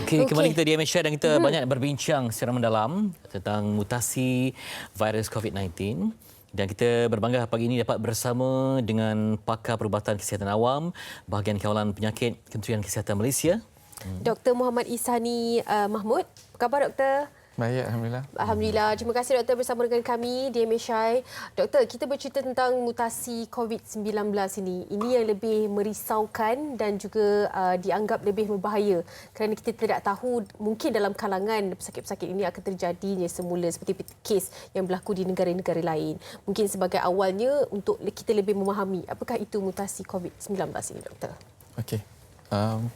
Okey, kembali kita di Malaysia dan kita banyak berbincang secara mendalam tentang mutasi virus COVID-19. Dan kita berbangga pagi ini dapat bersama dengan pakar perubatan kesihatan awam, bahagian kawalan penyakit Kementerian Kesihatan Malaysia. Dr. Muhammad Ihsani Mahmud. Apa khabar, Doktor? Baik, Alhamdulillah. Alhamdulillah. Terima kasih, Doktor, bersama dengan kami di MHI. Doktor, kita bercerita tentang mutasi COVID-19 ini. Ini yang lebih merisaukan dan juga dianggap lebih berbahaya kerana kita tidak tahu mungkin dalam kalangan pesakit-pesakit ini akan terjadinya semula seperti kes yang berlaku di negara-negara lain. Mungkin sebagai awalnya untuk kita lebih memahami apakah itu mutasi COVID-19 ini, Doktor. Okey.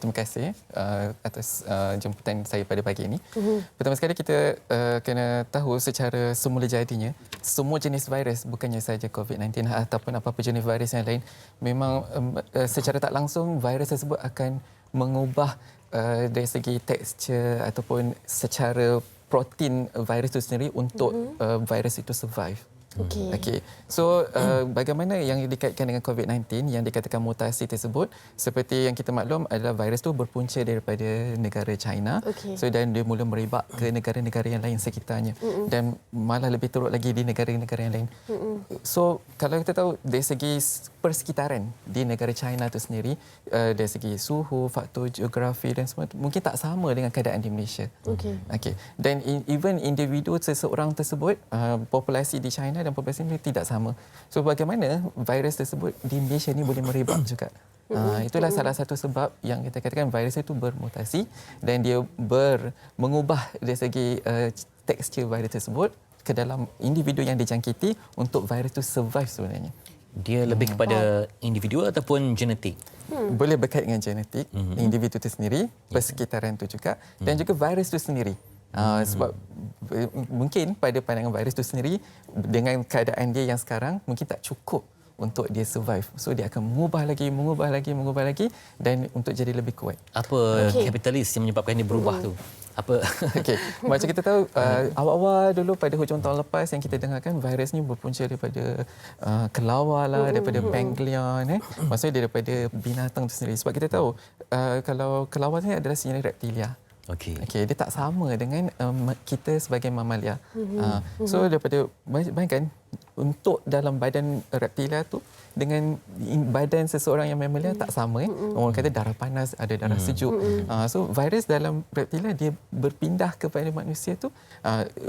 Terima kasih atas jemputan saya pada pagi ini. Pertama sekali kita kena tahu secara semula jadinya semua jenis virus, bukannya sahaja COVID-19 ataupun apa-apa jenis virus yang lain, memang secara tak langsung virus tersebut akan mengubah dari segi tekstur ataupun secara protein virus itu sendiri untuk virus itu survive. Okey. So bagaimana yang dikaitkan dengan COVID-19 yang dikatakan mutasi tersebut, seperti yang kita maklum adalah virus itu berpunca daripada negara China. So dan dia mula merebak ke negara-negara yang lain sekitarnya dan malah lebih teruk lagi di negara-negara yang lain. So kalau kita tahu dari segi persekitaran di negara China itu sendiri, dari segi suhu, faktor geografi dan semua mungkin tak sama dengan keadaan di Malaysia. Okey. Dan even individu seseorang tersebut, populasi di China dan populasi ini tidak sama. So bagaimana virus tersebut di Malaysia ini boleh merebak juga? Itulah salah satu sebab yang kita katakan virus itu bermutasi dan dia mengubah dari segi tekstur virus tersebut ke dalam individu yang dijangkiti untuk virus itu survive sebenarnya. Dia lebih kepada individu ataupun genetik? Boleh berkait dengan genetik, individu itu sendiri, persekitaran itu juga dan juga virus itu sendiri. Sebab mungkin pada pandangan virus itu sendiri dengan keadaan dia yang sekarang mungkin tak cukup untuk dia survive. So dia akan mengubah lagi dan untuk jadi lebih kuat. Apa kapitalis yang menyebabkan dia berubah tu? Apa? Okey, macam kita tahu awal-awal dulu pada hujung tahun lepas yang kita dengarkan virus ni berpunca daripada kelawar lah, daripada pangolin, maksudnya daripada binatang itu sendiri. Sebab kita tahu kalau kelawar ni adalah sejenis reptilia. Okey, dia tak sama dengan kita sebagai mamalia. So daripada bayangkan untuk dalam badan reptilia tu dengan badan seseorang yang mamalia tak sama. Orang kata darah panas, ada darah sejuk. So virus dalam reptilia dia berpindah kepada manusia tu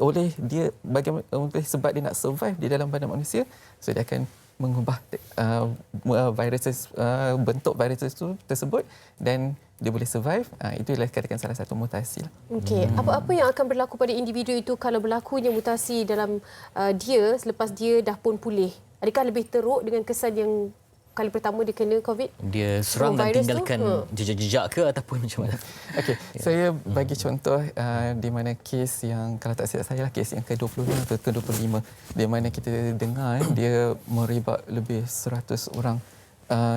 oleh dia bagaimana sebab dia nak survive di dalam badan manusia, so dia akan mengubah bentuk virus tersebut dan dia boleh survive. Itulah katakan salah satu mutasi. Okey, apa-apa yang akan berlaku pada individu itu kalau berlakunya mutasi dalam dia selepas dia dah pun pulih? Adakah lebih teruk dengan kesan yang kali pertama dia kena COVID? Dia serang dan tinggalkan jejak-jejak ke ataupun macam mana? Okey, saya bagi contoh di mana kes yang kalau tak silap saya lah kes yang ke-25 atau ke-25 di mana kita dengar dia merebak lebih 100 orang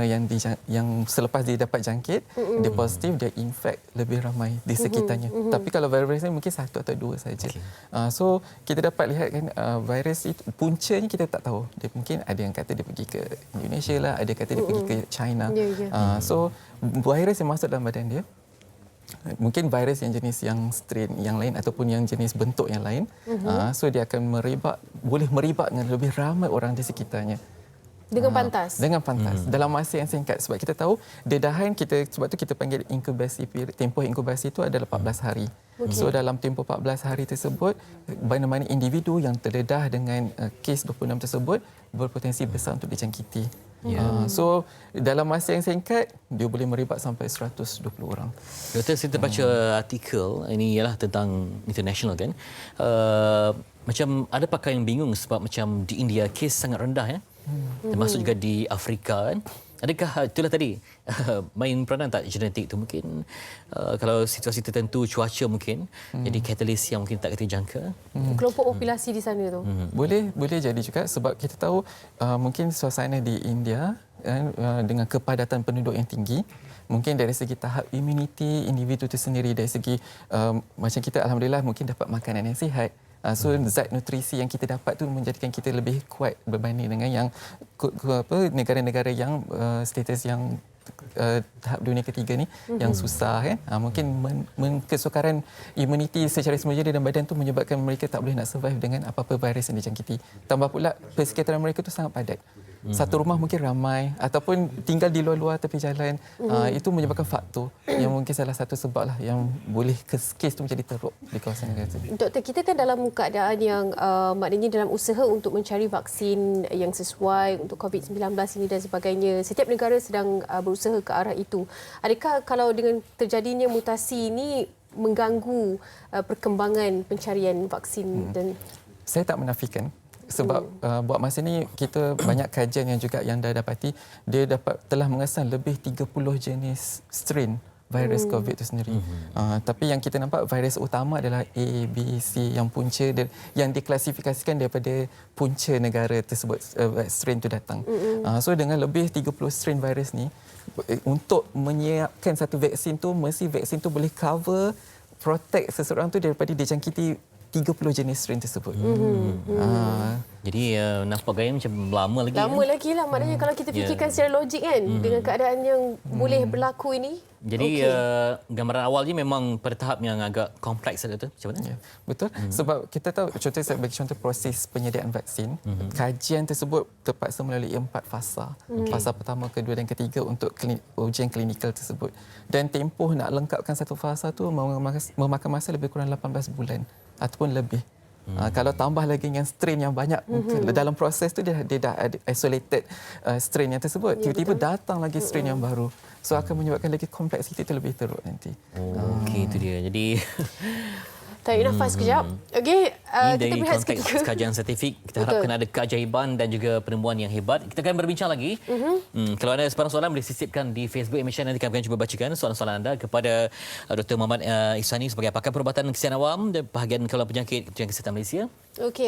yang selepas dia dapat jangkit, dia positif, dia infect lebih ramai di sekitarnya. Tapi kalau virus ini mungkin satu atau dua saja. So kita dapat lihat kan virus itu puncanya kita tak tahu. Dia mungkin ada yang kata dia pergi ke Indonesia lah, ada kata dia pergi ke China. So virus yang masuk dalam badan dia mungkin virus yang jenis yang strain yang lain ataupun yang jenis bentuk yang lain. So dia akan boleh merebak dengan lebih ramai orang di sekitarnya. Dengan pantas? Dengan pantas. Dalam masa yang singkat. Sebab kita tahu dedahan kita, sebab tu kita panggil inkubasi period, tempoh inkubasi itu adalah 14 hari. So dalam tempoh 14 hari tersebut, mana-mana individu yang terdedah dengan kes 26 tersebut berpotensi besar untuk dijangkiti. So dalam masa yang singkat, dia boleh merebak sampai 120 orang. Doktor, saya terbaca artikel, ini ialah tentang international kan. Macam ada pakar yang bingung sebab macam di India kes sangat rendah ya. Termasuk juga di Afrika kan. Adakah itulah tadi main peranan tak genetik tu mungkin kalau situasi tertentu cuaca mungkin jadi katalis yang mungkin tak kita jangka. Kelompok populasi di sana tu. Boleh jadi juga sebab kita tahu mungkin suasana di India dengan kepadatan penduduk yang tinggi, mungkin dari segi tahap imuniti individu itu sendiri, dari segi macam kita alhamdulillah mungkin dapat makanan yang sihat. So zat nutrisi yang kita dapat tu menjadikan kita lebih kuat berbanding dengan yang negara-negara yang status yang tahap dunia ketiga ni yang susah kan. Mungkin kesukaran imuniti secara semula dalam badan tu menyebabkan mereka tak boleh nak survive dengan apa-apa virus yang dijangkiti. Tambah pula persekitaran mereka tu sangat padat. Satu rumah mungkin ramai ataupun tinggal di luar-luar tepi jalan. Itu menyebabkan faktor yang mungkin salah satu sebab lah yang boleh kes tu menjadi teruk di kawasan negara tersebut. Doktor, kita kan dalam keadaan yang maknanya dalam usaha untuk mencari vaksin yang sesuai untuk COVID-19 ini dan sebagainya. Setiap negara sedang berusaha ke arah itu. Adakah kalau dengan terjadinya mutasi ini mengganggu perkembangan pencarian vaksin dan saya tak menafikan sebab buat masa ni kita banyak kajian yang juga yang dah dapati dia telah mengesan lebih 30 jenis strain virus COVID itu sendiri. Tapi yang kita nampak virus utama adalah A, B, C yang punca yang diklasifikasikan daripada punca negara tersebut strain itu datang. So dengan lebih 30 strain virus ni untuk menyiapkan satu vaksin tu mesti vaksin tu boleh cover protect seseorang tu daripada dijangkiti 30 jenis strain tersebut. Jadi nampak gaya macam lama lagi. lama lagi lah. Maknanya kalau kita fikirkan secara logik kan dengan keadaan yang boleh berlaku ini. Jadi gambaran awalnya memang pada tahap yang agak kompleks ada tu. Macam mana? Ya, betul. Sebab kita tahu, contoh saya bagi contoh proses penyediaan vaksin, kajian tersebut terpaksa melalui 4 fasa. Fasa pertama, kedua dan ketiga untuk ujian klinikal tersebut. Dan tempoh nak lengkapkan satu fasa tu memakan masa lebih kurang 18 bulan ataupun lebih. Kalau tambah lagi dengan strain yang banyak, dalam proses tu dia dah ada isolated strain yang tersebut. Tiba-tiba datang lagi strain yang baru. So akan menyebabkan lagi kompleksiti itu lebih teruk nanti. Okey, itu dia. Jadi Tarik nafas sekejap. Okey, ini kita dari berehat konteks seketika. kajian saintifik, kita harapkan ada keajaiban dan juga penemuan yang hebat. Kita akan berbincang lagi. Kalau ada sebarang soalan boleh sisipkan di Facebook Emission, nanti kami akan cuba bacakan soalan-soalan anda kepada Dr. Muhammad Ihsani sebagai pakar perubatan kesihatan awam dan bahagian kepala penyakit Kementerian Kesihatan Malaysia. Okey.